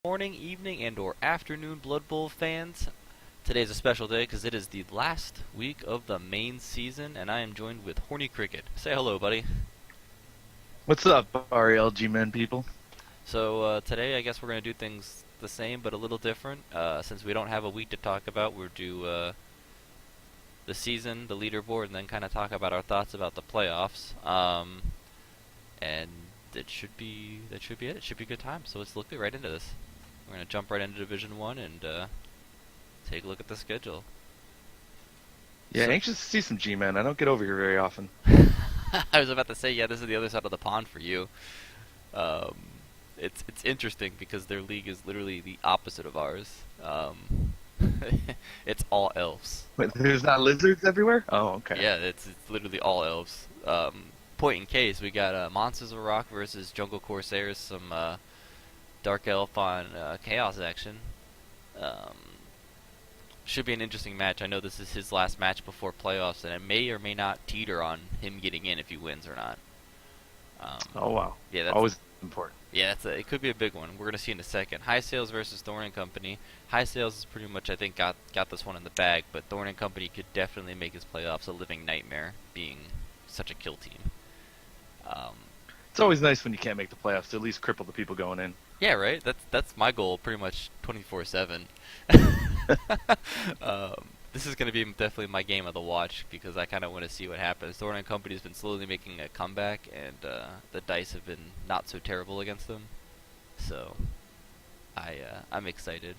Morning, evening, and or afternoon Blood Bowl fans. Today's a special day because it is the last week of the main season, and I am joined with Horny Cricket. Say hello, buddy. What's up, RLG men people? So today I guess we're going to do things the same but a little different. Since we don't have a week to talk about, we'll do the season, the leaderboard, and then kind of talk about our thoughts about the playoffs. And that should be it. It should be a good time. So let's look right into this. We're going to jump right into Division 1 and take a look at the schedule. Yeah, So, anxious to see some G-men. I don't get over here very often. I was about to say, yeah, this is the other side of the pond for you. Um, it's interesting because their league is literally the opposite of ours. It's all elves. Wait, there's not lizards everywhere? Oh, okay. Yeah, it's literally all elves. Point in case, we got Monsters of Rock versus Jungle Corsairs, some Dark Elf on Chaos action. Um, should be an interesting match. I know this is his last match before playoffs, and it may or may not teeter on him getting in if he wins or not. Oh, wow. Yeah, that's Always important. it could be a big one. We're gonna see in a second. High Sales versus Thorn and Company. High Sales is pretty much I think got this one in the bag, but Thorn and Company could definitely make his playoffs a living nightmare, being such a kill team. Um, It's always nice when you can't make the playoffs to at least cripple the people going in. yeah, right. That's my goal, pretty much 24/7. This is gonna be definitely my game of the watch because I kind of want to see what happens. Thorn and Company's been slowly making a comeback, and the dice have been not so terrible against them. So I'm excited.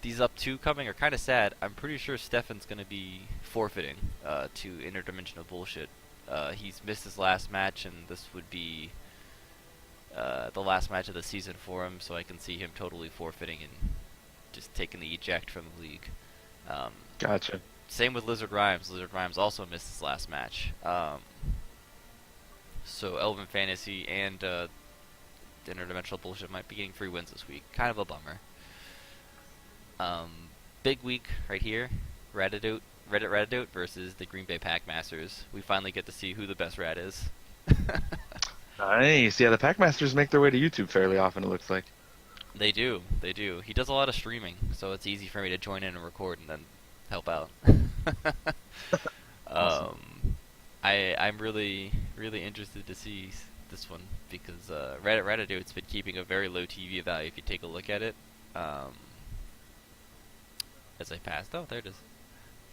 These up two coming are kind of sad. I'm pretty sure Stefan's gonna be forfeiting to interdimensional bullshit. He's missed his last match, and this would be the last match of the season for him, so I can see him totally forfeiting and just taking the eject from the league. Um, Gotcha. Same with Lizard Rhymes. Lizard Rhymes also missed his last match. So Elven Fantasy and Interdimensional Bullshit might be getting free wins this week. Kind of a bummer. Big week right here. Reddit Ratadote versus the Green Bay Packmasters. We finally get to see who the best rat is. Nice. Yeah, the Packmasters make their way to YouTube fairly often, it looks like. They do. They do. He does a lot of streaming, so it's easy for me to join in and record and then help out. Awesome. I'm really interested to see this one because Ratadote's been keeping a very low TV value if you take a look at it. As I passed, oh there it is,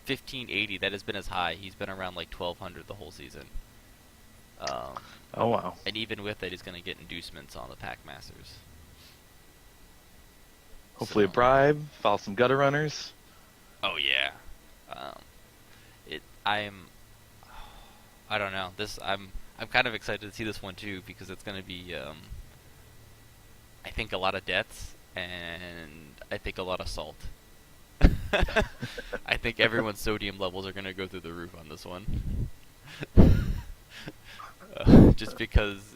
1580. That has been as high. He's been around like 1200 the whole season. Um, Oh, wow. and even with that, he's going to get inducements on the Packmasters. Hopefully a So, bribe, follow some gutter runners. oh yeah. Um, it. I don't know. I'm kind of excited to see this one too because it's going to be. I think a lot of deaths and I think a lot of salt. I think everyone's sodium levels are going to go through the roof on this one. Just because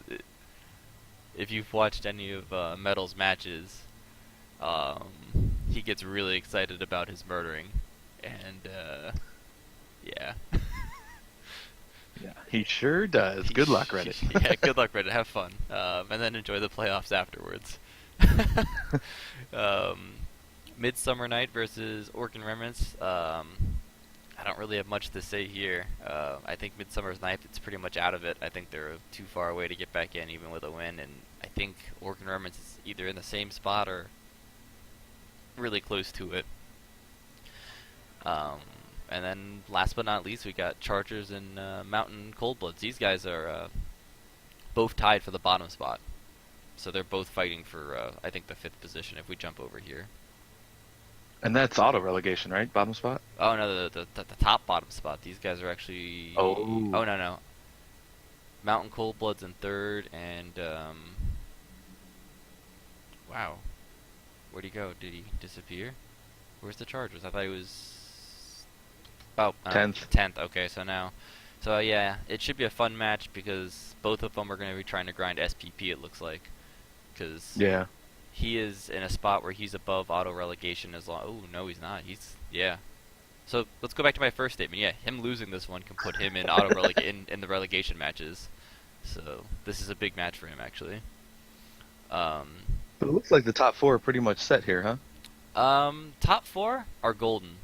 if you've watched any of Metal's matches, um, he gets really excited about his murdering, and yeah. Yeah, he sure does. Good luck, Reddit. Yeah, good luck, Reddit. Have fun, and then enjoy the playoffs afterwards. um, Midsummer Night versus Orc and Remnants. I don't really have much to say here. I think Midsummer's Night, it's pretty much out of it. I think they're too far away to get back in, even with a win. And I think Orc and Remnants is either in the same spot or really close to it. Um, and then last but not least, we got Chargers and Mountain Coldbloods. These guys are both tied for the bottom spot. So they're both fighting for, I think, the fifth position if we jump over here. And that's auto relegation, right? Bottom spot? Oh no, the top bottom spot. These guys are actually. Oh. Oh no. Mountain Coldbloods in third, and wow, where'd he go? Did he disappear? Where's the Chargers? I thought he was. Oh, 10th. 10th. Okay, so now, so yeah, it should be a fun match because both of them are going to be trying to grind SPP. It looks like, because Yeah. he is in a spot where he's above auto relegation as long. Oh no, he's not. Yeah. So let's go back to my first statement. Yeah, him losing this one can put him in in the relegation matches. So this is a big match for him actually. Um, But it looks like the top four are pretty much set here, huh? Top four are golden.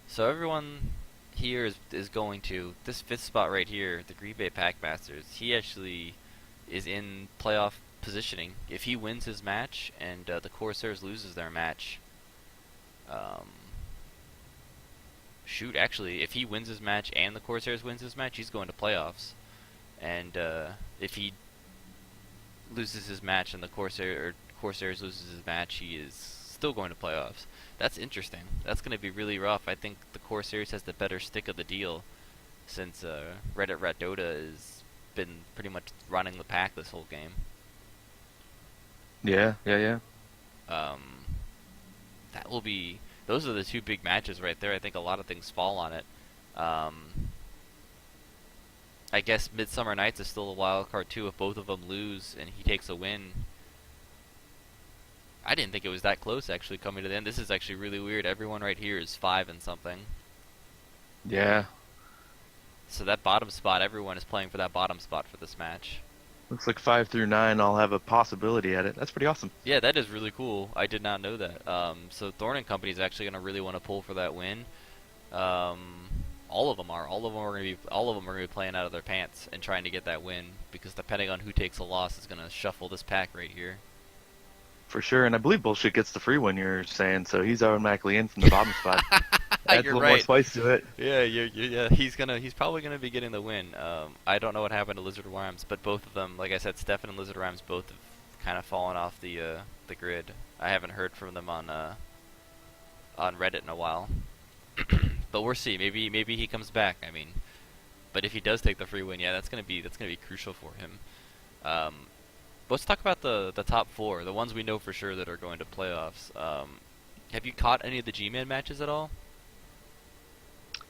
So everyone here is going to this fifth spot right here, the Green Bay Packmasters. He actually is in playoff positioning. If he wins his match and the Corsairs loses their match, um, shoot, actually, if he wins his match and the Corsairs wins his match, he's going to playoffs. And if he loses his match and the Corsairs loses his match, he is still going to playoffs. That's interesting. That's going to be really rough. I think the Corsairs has the better stick of the deal since Reddit Rat Dota has been pretty much running the pack this whole game. Yeah, yeah, yeah. Um, that will be. Those are the two big matches right there. I think a lot of things fall on it. Um, I guess Midsummer Nights is still a wild card too. If both of them lose and he takes a win, I didn't think it was that close actually coming to the end. This is actually really weird. Everyone right here is 5 and something. Yeah. So that bottom spot, everyone is playing for that bottom spot for this match. Looks like 5 through 9 all have a possibility at it. That's pretty awesome. Yeah, that is really cool. I did not know that. So Thorn and Company is actually going to really want to pull for that win. Um, all of them are. All of them are going to be. All of them are going to be playing out of their pants and trying to get that win because depending on who takes a loss is going to shuffle this pack right here. For sure. And I believe Bullshit gets the free one you're saying, so he's automatically in from the bottom spot. Adds a You're little more right. spice to it. Yeah, yeah. He's probably gonna be getting the win. I don't know what happened to Lizard Rhymes, but both of them, like I said, Stefan and Lizard Rhymes both have kind of fallen off the grid. I haven't heard from them on Reddit in a while, but we'll see. Maybe he comes back. I mean, but if he does take the free win, yeah, that's gonna be crucial for him. Um, let's talk about the top four, the ones we know for sure that are going to playoffs. Have you caught any of the G-Man matches at all?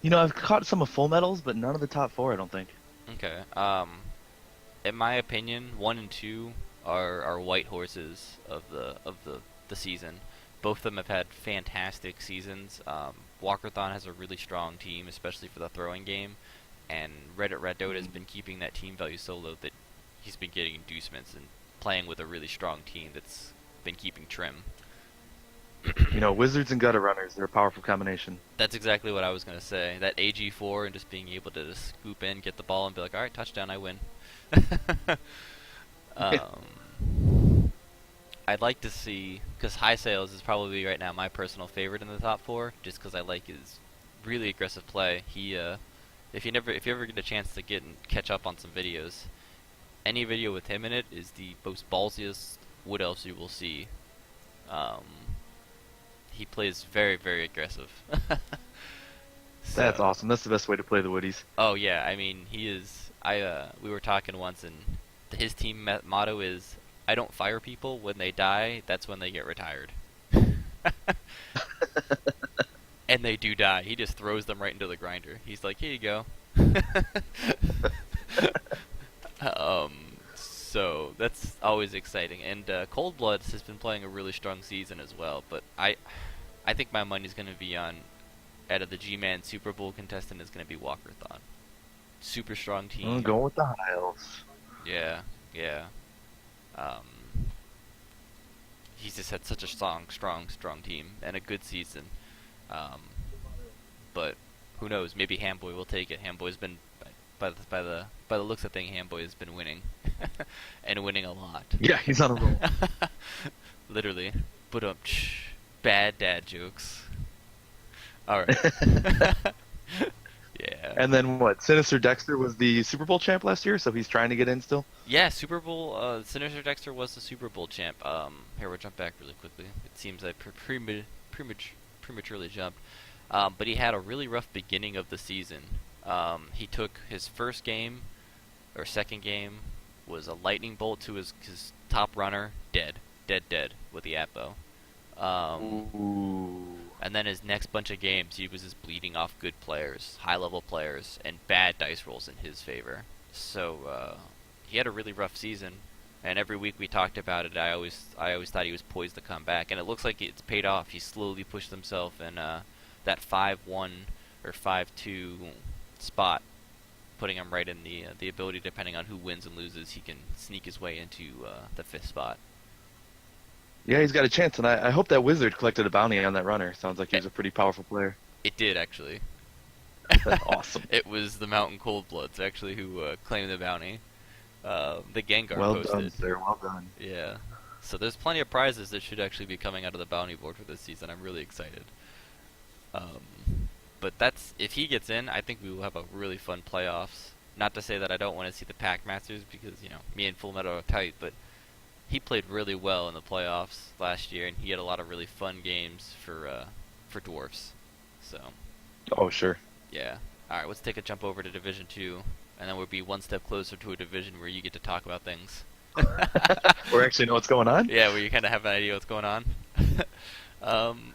You know, I've caught some of Full Metals, but none of the top four, I don't think. Okay. In my opinion, 1 and 2 are white horses of the season. Both of them have had fantastic seasons. Walkerthon has a really strong team, especially for the throwing game, and Reddit Red Dota has been keeping that team value so low that he's been getting inducements and playing with a really strong team that's been keeping trim. You know, Wizards and Gutter Runners, they're a powerful combination. That's exactly what I was gonna say. That AG4 and just being able to just scoop in, get the ball, and be like, all right, touchdown, I win. I'd like to see, because High Sales is probably right now my personal favorite in the top four, just because I like his really aggressive play. If you ever get a chance to get and catch up on some videos, any video with him in it is the most ballsiest Wood Elves you will see. Um, he plays very, very aggressive. That's So, awesome. That's the best way to play the Woodies. oh yeah, I mean he is. We were talking once, and his team motto is, "I don't fire people when they die. That's when they get retired." And they do die. He just throws them right into the grinder. He's like, "Here you go." So that's always exciting. And Cold Bloods has been playing a really strong season as well. But I think my money's going to be on, out of the G-Man Super Bowl contestant, is going to be Walkerthon. Super strong I'm team. going with the High Elves. Yeah, yeah. Um, he's just had such a strong team and a good season. Um, but who knows? Maybe Hamboy will take it. Hamboy's been, by the looks of things, Hamboy has been winning, and winning a lot. Yeah, he's on a roll. Literally. But bad dad jokes. All right. Yeah. And then what? Sinister Dexter was the Super Bowl champ last year, so he's trying to get in still. Yeah, Super Bowl. Sinister Dexter was the Super Bowl champ. Here we'll jump back really quickly. It seems I prematurely jumped. But he had a really rough beginning of the season. He took his first game or second game was a lightning bolt to his top runner, dead with the Atbo. Um, Ooh. and then his next bunch of games, he was just bleeding off good players, high level players, and bad dice rolls in his favor. So he had a really rough season, and every week we talked about it. I always thought he was poised to come back, and it looks like it's paid off. He slowly pushed himself in that 5-1 or 5-2 spot, putting him right in the ability, depending on who wins and loses, he can sneak his way into the fifth spot. Yeah, he's got a chance, and I hope that wizard collected a bounty on that runner. Sounds like he It, was a pretty powerful player. it did actually. That's awesome. It was the Mountain Coldbloods actually who claimed the bounty. The Gengar Well done, posted. sir. Well done. Yeah. So there's plenty of prizes that should actually be coming out of the bounty board for this season. I'm really excited. But that's if he gets in, I think we will have a really fun playoffs. Not to say that I don't want to see the Pack Masters because me and Fullmetal are tight, but he played really well in the playoffs last year, and he had a lot of really fun games for dwarfs. So Oh, sure. yeah. All right, let's take a jump over to Division Two, and then we'll be one step closer to a division where you get to talk about things. We actually know what's going on. Yeah, where you kind of have an idea what's going on.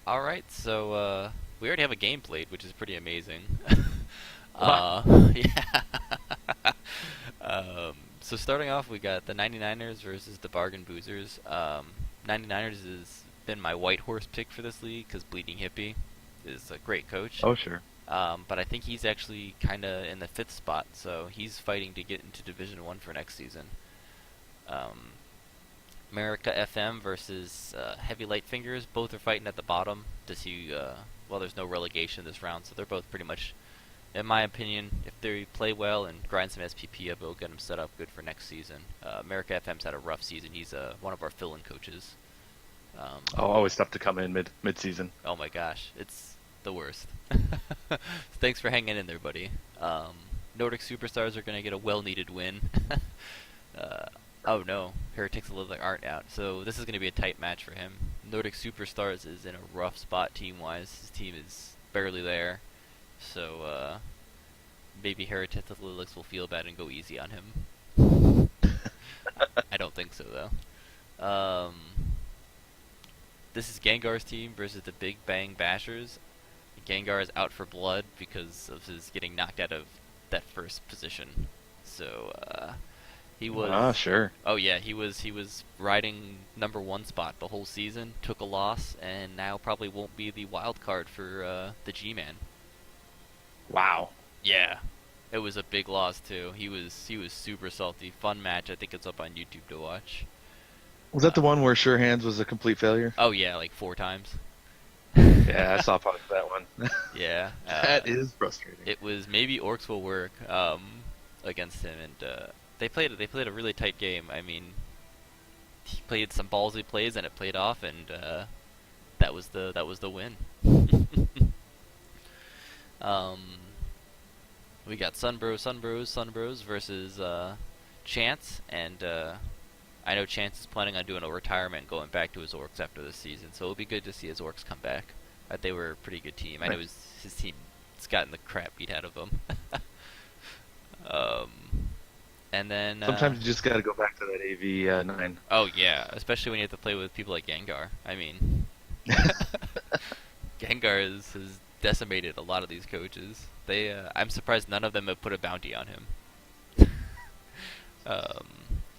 All right, so we already have a game played, which is pretty amazing. Wow. Yeah. So starting off, we got the 99ers versus the Bargain Boozers. 99ers has been my white horse pick for this league because Bleeding Hippie is a great coach. Oh, sure. But I think he's actually kind of in the fifth spot, so he's fighting to get into Division One for next season. Um, America FM versus Heavy Light Fingers. Both are fighting at the bottom to see. Well, there's no relegation this round, so they're both pretty much, in my opinion, if they play well and grind some SPP up, it'll get them set up good for next season. America FM's had a rough season. He's one of our fill-in coaches. Oh, always tough to come in mid-season. Oh my gosh, it's the worst. Thanks for hanging in there, buddy. Nordic Superstars are gonna get a well-needed win. Oh no, Heretics aren't out, so this is gonna be a tight match for him. Nordic Superstars is in a rough spot team-wise. His team is barely there, so maybe Heretics Lilacs will feel bad and go easy on him. I don't think so though. This is Gengar's team versus the Big Bang Bashers. Gengar is out for blood because of his getting knocked out of that first position. So he was. Ah, sure. Oh yeah, he was riding number one spot the whole season. Took a loss, and now probably won't be the wild card for the G-Man. Wow. Yeah, it was a big loss too. He was super salty. Fun match. I think it's up on YouTube to watch. Was that the one where Sure Hands was a complete failure? Oh yeah, like 4 times. Yeah, I saw part of that one. Yeah. That is frustrating. It was maybe Orcs will work against him, and they played a really tight game. I mean, he played some ballsy plays, and it played off, and that was the win. We got Sunbros versus Chance, and I know Chance is planning on doing a retirement, going back to his Orcs after this season, so it'll be good to see his Orcs come back. They were a pretty good team. I know his team's gotten the crap beat out of them. And then Sometimes you just got to go back to that AV9. oh yeah, especially when you have to play with people like Gengar. I mean, Gengar has decimated a lot of these coaches. I'm surprised none of them have put a bounty on him.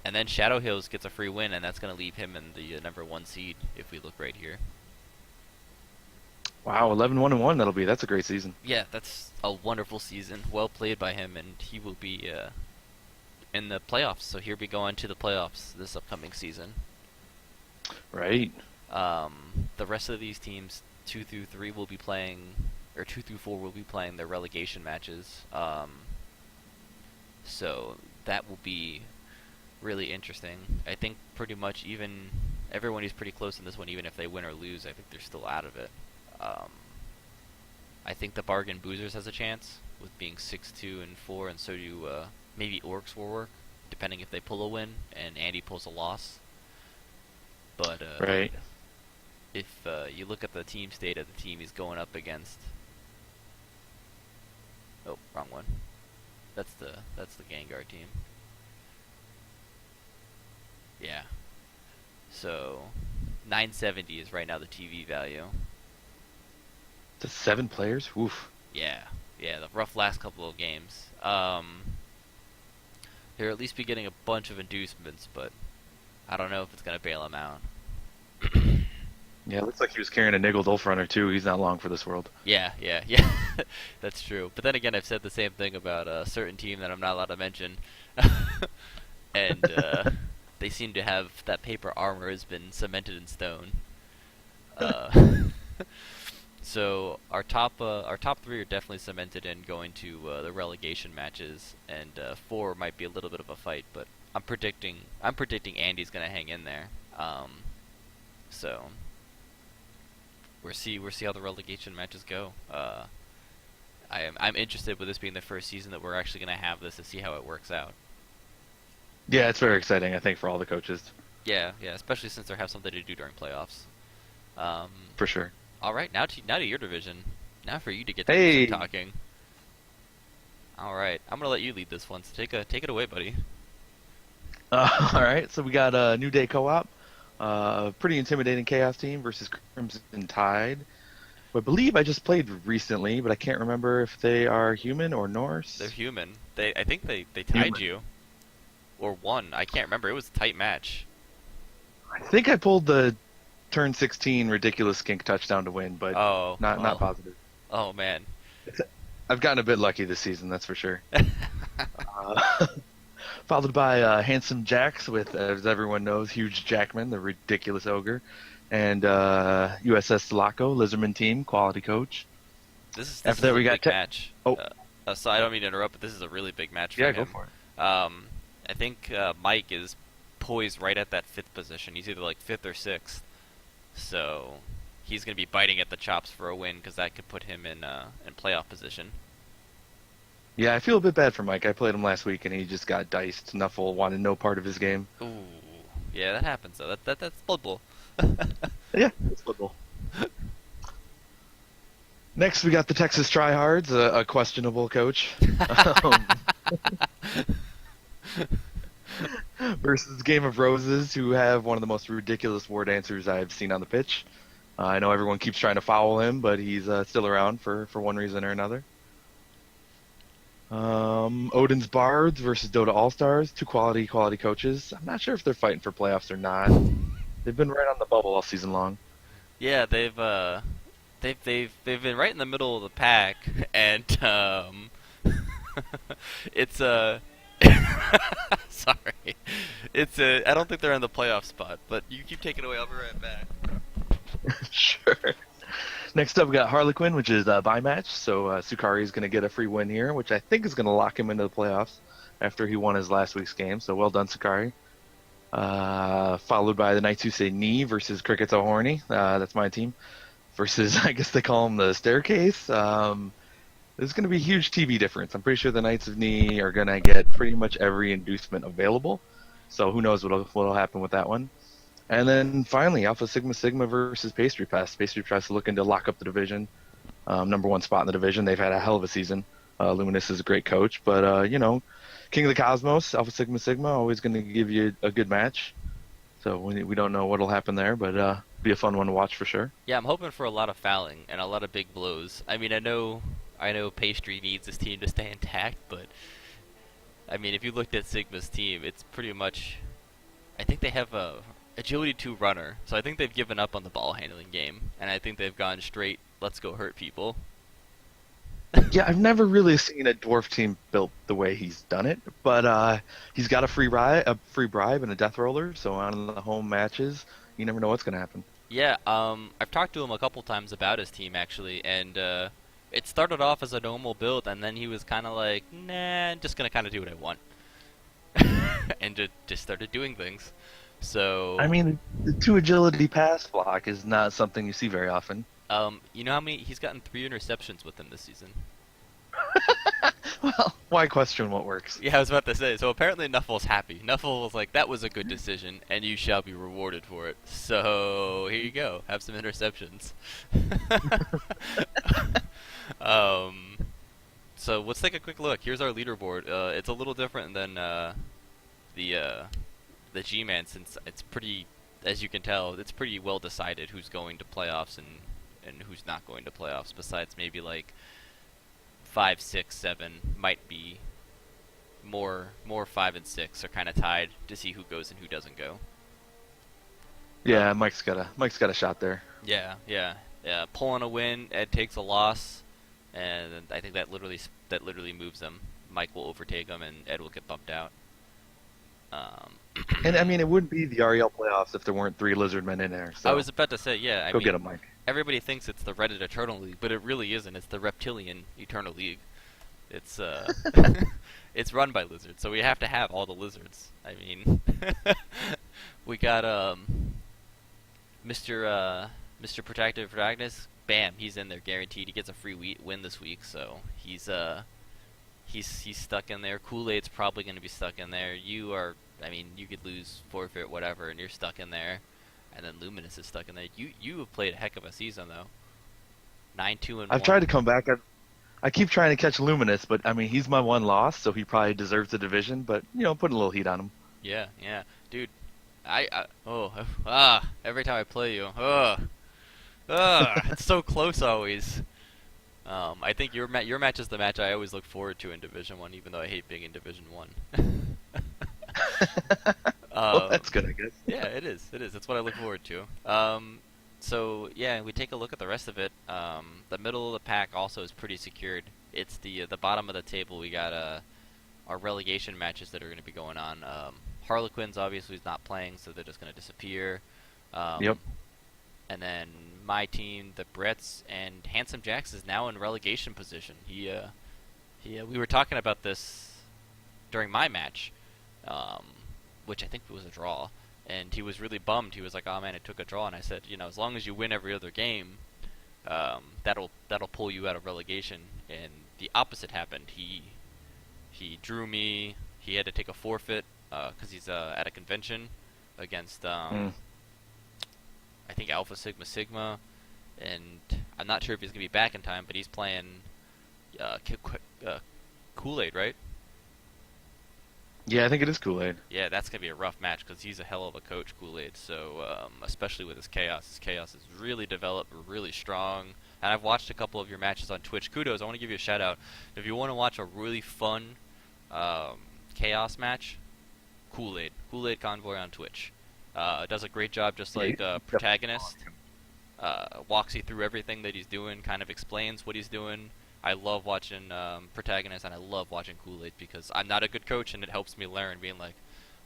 And then Shadow Hills gets a free win, and that's going to leave him in the number 1 seed if we look right here. Wow, 11-1-1 that'll be. That's a great season. Yeah, that's a wonderful season. Well played by him, and he will be in the playoffs. So here we go on to the playoffs this upcoming season. Right. The rest of these teams, 2 through 3 will be playing, or 2 through 4 will be playing their relegation matches. So that will be really interesting. I think pretty much even everyone is pretty close in this one. Even if they win or lose, I think they're still out of it. I think the Bargain Boozers has a chance with being 6-2-4, and so do maybe Orcs will work, depending if they pull a win and Andy pulls a loss. But right. If you look at the team state of the team he's going up against, oh, wrong one. That's the Gengar team. Yeah. So 970 is right now the TV value. The 7 players? Woof. Yeah, the rough last couple of games. He'll at least be getting a bunch of inducements, but I don't know if it's gonna bail him out. Yeah, it looks like he was carrying a Niggle Dolph runner too. He's not long for this world. Yeah. That's true. But then again, I've said the same thing about a certain team that I'm not allowed to mention. And they seem to have that paper armor has been cemented in stone. Uh, so our top three are definitely cemented in going to the relegation matches, and four might be a little bit of a fight, but I'm predicting Andy's gonna hang in there. So we'll see how the relegation matches go. I'm interested with this being the first season that we're actually gonna have this to see how it works out. Yeah, it's very exciting, I think, for all the coaches, Yeah, yeah, especially since they have something to do during playoffs. Um, for sure. all right, now to your division. Now for you to get to do some Hey, talking. All right, I'm gonna let you lead this one. So take it away, buddy. all right. So we got a New Day Co-op, pretty intimidating Chaos Team versus Crimson Tide, who I believe I just played recently, but I can't remember if they are human or They're Norse. human. I think they tied Human. you or won. I can't remember. It was a tight match. I think I pulled the turn 16 ridiculous skink touchdown to win, but Oh not well. positive. Oh man. I've gotten a bit lucky this season, that's for sure. Uh, followed by Handsome Jax with, as everyone knows, Huge Jackman, the ridiculous ogre, and USS Sulaco, Lizardman team, quality coach. This After is that, a we got big match. oh So I don't mean to interrupt, but this is a really big match for yeah, go him. for it. I think Mike is poised right at that fifth position. He's either like fifth or sixth, so he's gonna be biting at the chops for a win because that could put him in playoff position. Yeah, I feel a bit bad for Mike. I played him last week and he just got diced. Nuffle wanted no part of his game. Ooh, yeah, that happens though. That's Blood Bowl. Yeah, it's football. Next, we got the Texas Tryhards, a questionable coach, um, versus Game of Roses, who have one of the most ridiculous war dancers I've seen on the pitch. I know everyone keeps trying to foul him, but he's still around for one reason or another. Odin's Bards versus Dota All Stars, two quality coaches. I'm not sure if they're fighting for playoffs or not. They've been right on the bubble all season long. Yeah, they've been right in the middle of the pack, and it's sorry, it's I don't think they're in the playoff spot, but you keep taking it away. I'll be right back. Sure. Next up, we got Harlequin, which is a bye match. So Sukari is going to get a free win here, which I think is going to lock him into the playoffs after he won his last week's game. So well done, Sukari. Followed by the Knights who say knee versus Cricket's so horny. That's my team. Versus, I guess they call him the staircase. There's going to be a huge TV difference. I'm pretty sure the Knights of Knee are going to get pretty much every inducement available. So who knows what'll happen with that one. And then finally, Alpha Sigma Sigma versus Pastry Pest. Pastry Pest looking to lock up the division, number one spot in the division. They've had a hell of a season. Luminous is a great coach, but King of the Cosmos, Alpha Sigma Sigma, always going to give you a good match. So we don't know what'll happen there, but be a fun one to watch for sure. Yeah, I'm hoping for a lot of fouling and a lot of big blows. I mean, I know Pastry needs his team to stay intact, but I mean, if you looked at Sigma's team, it's pretty much. I think they have a agility 2 runner, so I think they've given up on the ball handling game, and I think they've gone straight. Let's go hurt people. Yeah, I've never really seen a dwarf team built the way he's done it, but he's got a free bribe, and a death roller. So on the home matches, you never know what's going to happen. Yeah, I've talked to him a couple times about his team actually, and it started off as a normal build, and then he was kind of like, nah, I'm just gonna kind of do what I want, and just started doing things. I So, mean, the two agility pass block is not something you see very often. you know how many he's gotten 3 interceptions with him this season? Well, why question what works? Yeah, I was about to say. So apparently Nuffle's happy. Nuffle was like, "That was a good decision, and you shall be rewarded for it." So here you go. Have some interceptions. um, so let's take a quick look. Here's our leaderboard. It's a little different than the uh, the G-Man, since it's pretty, as you can tell, it's pretty well decided who's going to playoffs and who's not going to playoffs. Besides maybe like 5, 6, 7 might be more 5 and 6 are kind of tied to see who goes and who doesn't go. Yeah, Mike's got a shot there. Yeah, yeah, yeah. Pulling a win, Ed takes a loss, and I think that literally moves them. Mike will overtake him, and Ed will get bumped out. Um, And I mean, it wouldn't be the REL playoffs if there weren't three Lizardmen in there. I So was about to say, yeah. I go get mean, them, Mike. everybody thinks it's the Reddit Eternal League, but it really isn't. It's the Reptilian Eternal League. It's it's run by lizards, so we have to have all the lizards. I mean, we got Mr. Protective Protagonist. Bam, he's in there guaranteed. He gets a free win this week, so he's stuck in there. Kool-Aid's probably going to be stuck in there. You are, I mean, you could lose, forfeit, whatever, and you're stuck in there. And then Luminous is stuck in there. You have played a heck of a season though. 9-2 and I've 1. tried to come back. I keep trying to catch Luminous, but I mean, he's my one loss, so he probably deserves the division. But putting a little heat on him. Yeah, yeah, dude. Oh every time I play you, it's so close always. I think your match is the match I always look forward to in Division One, even though I hate being in Division One. Well, that's good, I guess. Yeah, it is. It is. That's what I look forward to. So yeah, we take a look at the rest of it. The middle of the pack also is pretty secured. It's the bottom of the table. We got our relegation matches that are going to be going on. Harlequins obviously is not playing, so they're just going to disappear. Yep. And then my team, the Brits, and Handsome Jax is now in relegation position. We were talking about this during my match, which I think was a draw, and he was really bummed. He was like, "Oh man, it took a draw." And I said, as long as you win every other game, that'll pull you out of relegation. And the opposite happened. He drew me. He had to take a forfeit because he's at a convention against I think Alpha Sigma Sigma, and I'm not sure if he's gonna be back in time, but he's playing Kool-Aid, right? Yeah, I think it is Kool-Aid. Yeah, that's gonna be a rough match because he's a hell of a coach, Kool-Aid. So especially with his chaos is really developed, really strong. And I've watched a couple of your matches on Twitch. Kudos! I want to give you a shout out. If you want to watch a really fun chaos match, Kool-Aid Convoy on Twitch. Does a great job, just like Protagonist. Walks you through everything that he's doing, kind of explains what he's doing. I love watching Protagonist, and I love watching Kool-Aid because I'm not a good coach, and it helps me learn. Being like,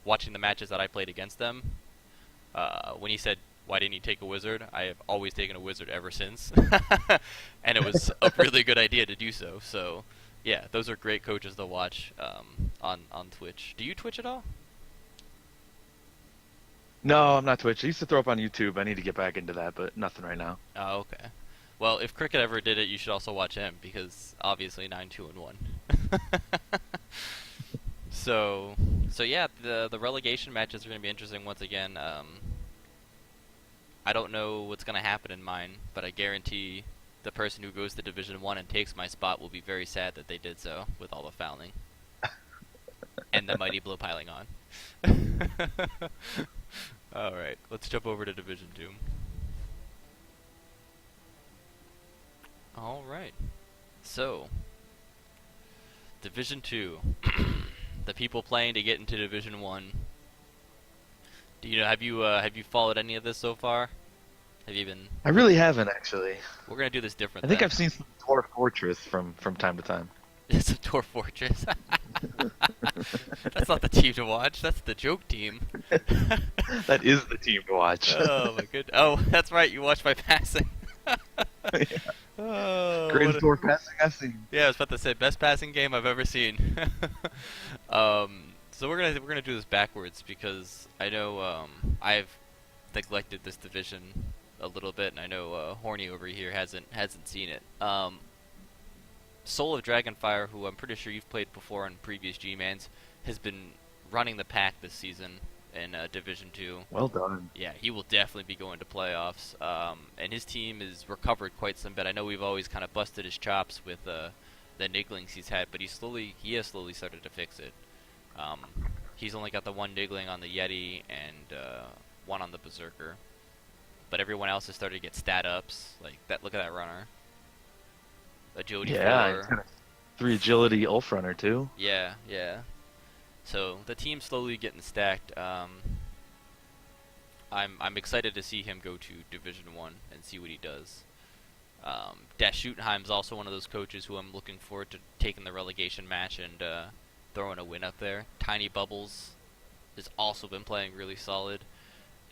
watching the matches that I played against them. When he said, "Why didn't you take a wizard?" I have always taken a wizard ever since, and it was a really good idea to do so. So, yeah, those are great coaches to watch on Twitch. Do you Twitch at all? No, I'm not Twitch. I used to throw up on YouTube. I need to get back into that, but nothing right now. Oh, okay. Well, if Cricket ever did it, you should also watch him because obviously 9-2 and 1. So yeah, the relegation matches are going to be interesting once again. I don't know what's going to happen in mine, but I guarantee the person who goes to Division 1 and takes my spot will be very sad that they did so with all the fouling and the mighty blow piling on. All right, let's jump over to Division 2. All right. So, Division 2. The people playing to get into Division 1. Do you know have you followed any of this so far? Have you been I really haven't, actually. We're going to do this different I think then. I've seen some Dwarf Fortress from time to time. It's a Dwarf Fortress. That's not the team to watch. That's the joke team. That is the team to watch. Oh my good. Oh, that's right. You watched my passing. Yeah. Oh, Greatest dwarf passing I've seen. yeah, I was about to say best passing game I've ever seen. So we're gonna do this backwards because I know I've neglected this division a little bit, and I know Horny over here hasn't seen it. Soul of Dragonfire, who I'm pretty sure you've played before on previous G-Mans, has been running the pack this season in Division 2. Well done. Yeah, he will definitely be going to playoffs. And his team is recovered quite some bit. I know we've always kind of busted his chops with the nigglings he's had, but he has slowly started to fix it. He's only got the one niggling on the Yeti and one on the Berserker. But everyone else has started to get stat ups. Like that. Look at that runner. Agility 4. He's got a 3 agility Ulf runner too. Yeah, yeah. So the team's slowly getting stacked. I'm excited to see him go to Division 1 and see what he does. Dash Schuttenheim's also one of those coaches who I'm looking forward to taking the relegation match and throwing a win up there. Tiny Bubbles has also been playing really solid,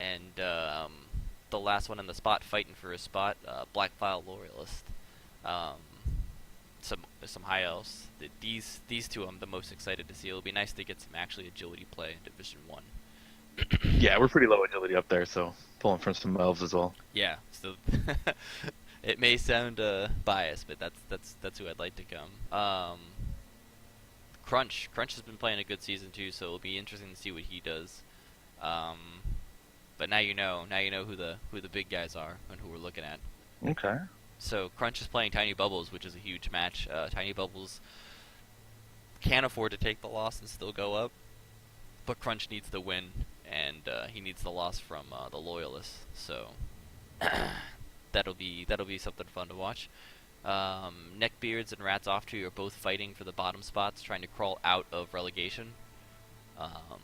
and the last one in the spot fighting for his spot, Black File Loyalist. Um, some high elves. These two I'm the most excited to see. It'll be nice to get some actually agility play in Division One. Yeah, we're pretty low agility up there, so pulling from some elves as well. Yeah, so it may sound biased, but that's who I'd like to come. Crunch has been playing a good season too, so it'll be interesting to see what he does. Um, but now you know who the big guys are and who we're looking at. Okay. So Crunch is playing Tiny Bubbles, which is a huge match. Tiny Bubbles can't afford to take the loss and still go up, but Crunch needs the win, and he needs the loss from the Loyalists. So that'll be something fun to watch. Neckbeards and Rats Off Tree are both fighting for the bottom spots, trying to crawl out of relegation. Um,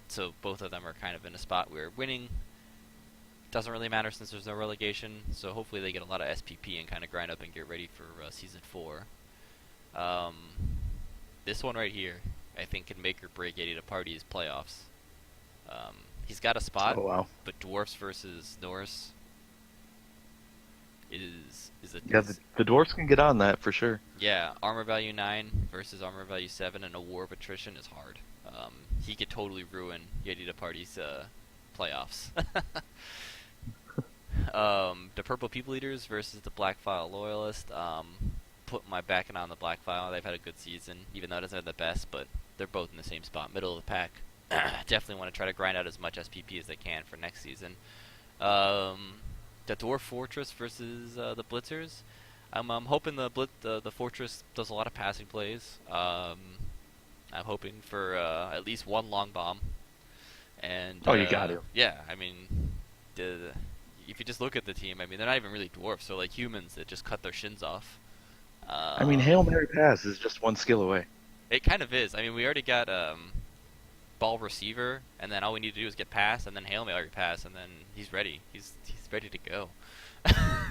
so both of them are kind of in a spot where winning doesn't really matter since there's no relegation. So hopefully they get a lot of SPP and kind of grind up and get ready for Season 4. Um, this one right here, I think, can make or break Eddie to Party's playoffs. He's got a spot, Oh wow. but Dwarfs versus Norse is a Yeah, the dwarfs can get on that for sure. yeah, armor value 9 versus armor value 7 in a war of attrition is hard. He could totally ruin Yeti to Party's playoffs. The Purple People Eaters versus the Black File Loyalist. Put my backing on the Black File. They've had a good season, even though it isn't the best, but they're both in the same spot, middle of the pack. Definitely want to try to grind out as much SPP as they can for next season. The Dwarf Fortress versus the Blitzers. I'm hoping the Fortress does a lot of passing plays. I'm hoping for at least one long bomb. And Oh, you got to. yeah, I mean, if you just look at the team, I mean, they're not even really dwarfs. They're like humans that just cut their shins off. I mean, Hail Mary pass is just one skill away. It kind of is. I mean, we already got ball receiver, and then all we need to do is get pass, and then Hail Mary pass, and then he's ready. He's ready to go.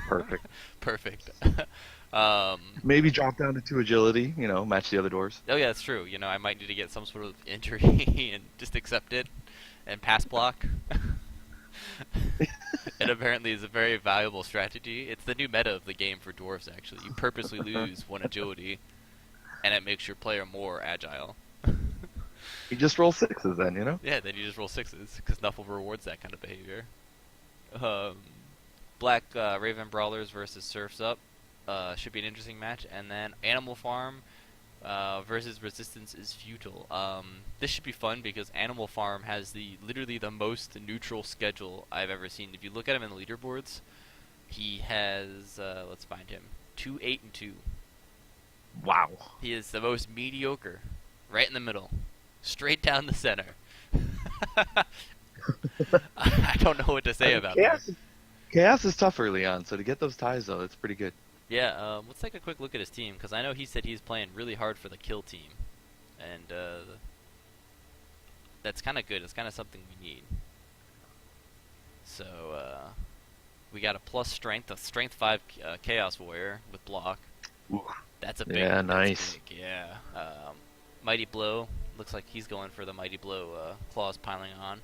Perfect. Perfect. Maybe drop down to 2 agility, match the other doors. Oh yeah, that's true. You know, I might need to get some sort of injury and just accept it and pass block. It apparently is a very valuable strategy. It's the new meta of the game for dwarves, actually. You purposely lose 1 agility, and it makes your player more agile. You just roll 6s then, Yeah, then you just roll 6s, because Nuffle rewards that kind of behavior. Black Raven Brawlers versus Surfs Up. Should be an interesting match. And then Animal Farm versus Resistance is Futile. This should be fun because Animal Farm has literally the most neutral schedule I've ever seen. If you look at him in the leaderboards, he has let's find him 2-8-2. Wow. He is the most mediocre, right in the middle, straight down the center. I don't know what to say about that. Chaos is tough early on, so to get those ties, though, that's pretty good. Yeah, let's take a quick look at his team, because I know he said he's playing really hard for the kill team. And that's kind of good. It's kind of something we need. So, we got a plus strength, a strength 5 Chaos Warrior with block. Ooh. That's a big Yeah, that's nice. big, yeah. Mighty Blow. Looks like he's going for the Mighty Blow claws piling on.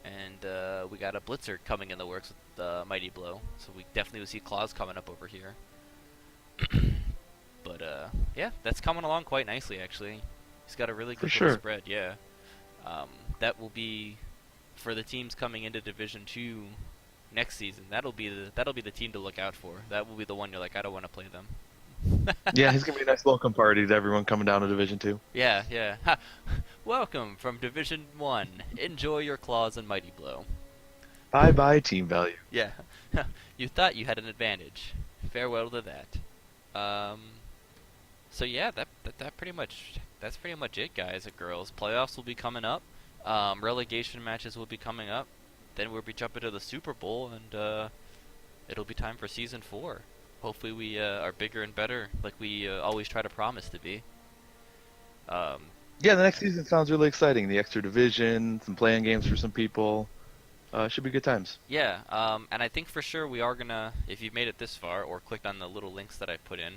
And we got a Blitzer coming in the works with the Mighty Blow. So we definitely will see claws coming up over here. But yeah, that's coming along quite nicely, actually. He's got a really good little spread, yeah. That will be for the teams coming into Division 2 next season. That'll be the team to look out for. That will be the one you're like, I don't want to play them. Yeah, he's gonna be a nice welcome party to everyone coming down to Division 2. Yeah, yeah. Ha. Welcome from Division 1. Enjoy your claws and Mighty Blow. Bye-bye, team value. Yeah. You thought you had an advantage. Farewell to that. So yeah, that's pretty much it, guys and girls. Playoffs will be coming up. Relegation matches will be coming up. Then we'll be jumping to the Super Bowl, and it'll be time for Season 4. Hopefully we are bigger and better, like we always try to promise to be. Yeah, the next season sounds really exciting. The extra division, some playing games for some people. Should be good times. Yeah, and I think for sure we are gonna, if you've made it this far or clicked on the little links that I put in,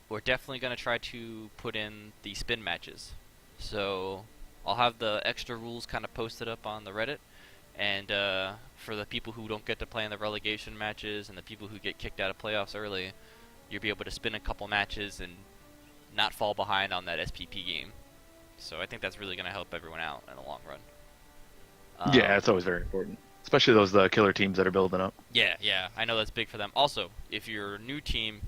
we're definitely gonna try to put in the spin matches. So I'll have the extra rules kind of posted up on the Reddit, and for the people who don't get to play in the relegation matches and the people who get kicked out of playoffs early, you'll be able to spin a couple matches and not fall behind on that SPP game. So I think that's really going to help everyone out in the long run. Yeah, it's always very important, especially those killer teams that are building up. Yeah, yeah, I know that's big for them. Also, if you're a new team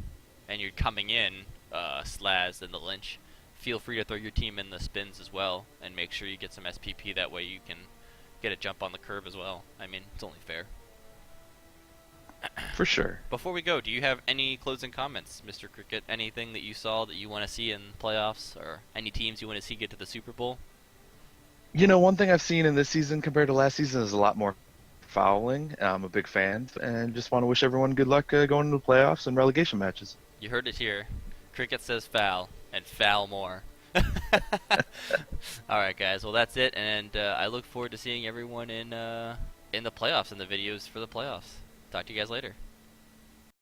and you're coming in, Slaz and the Lynch, feel free to throw your team in the spins as well, and make sure you get some SPP. That way you can get a jump on the curve as well. I mean, it's only fair. For sure. Before we go, do you have any closing comments, Mr. Cricket? Anything that you saw that you want to see in playoffs, or any teams you want to see get to the Super Bowl? One thing I've seen in this season compared to last season is a lot more fouling. I'm a big fan, and just want to wish everyone good luck going into the playoffs and relegation matches. You heard it here. Cricket says foul, and foul more. Alright, guys. Well, that's it, and I look forward to seeing everyone in the playoffs and the videos for the playoffs. Talk to you guys later.